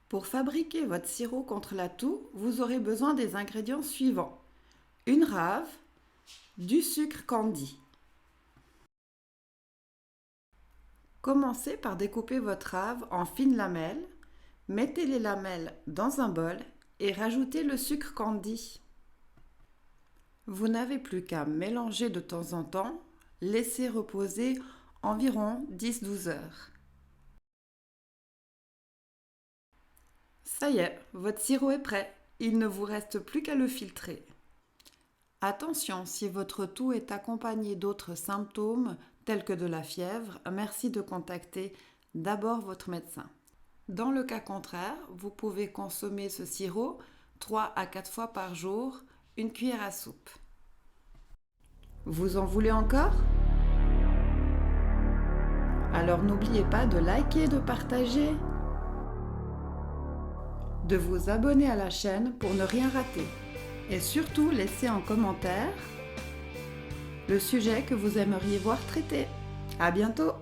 Pour fabriquer votre sirop contre la toux, vous aurez besoin des ingrédients suivants. Une rave, du sucre candi. Commencez par découper votre rave en fines lamelles. Mettez les lamelles dans un bol et rajoutez le sucre candi. Vous n'avez plus qu'à mélanger de temps en temps, laisser reposer environ 10-12 heures. Ça y est, votre sirop est prêt. Il ne vous reste plus qu'à le filtrer. Attention, si votre toux est accompagné d'autres symptômes tels que de la fièvre, merci de contacter d'abord votre médecin. Dans le cas contraire, vous pouvez consommer ce sirop 3 à 4 fois par jour, une cuillère à soupe. Vous en voulez encore? Alors n'oubliez pas de liker et de partager, de vous abonner à la chaîne pour ne rien rater. Et surtout, laissez en commentaire le sujet que vous aimeriez voir traité. À bientôt!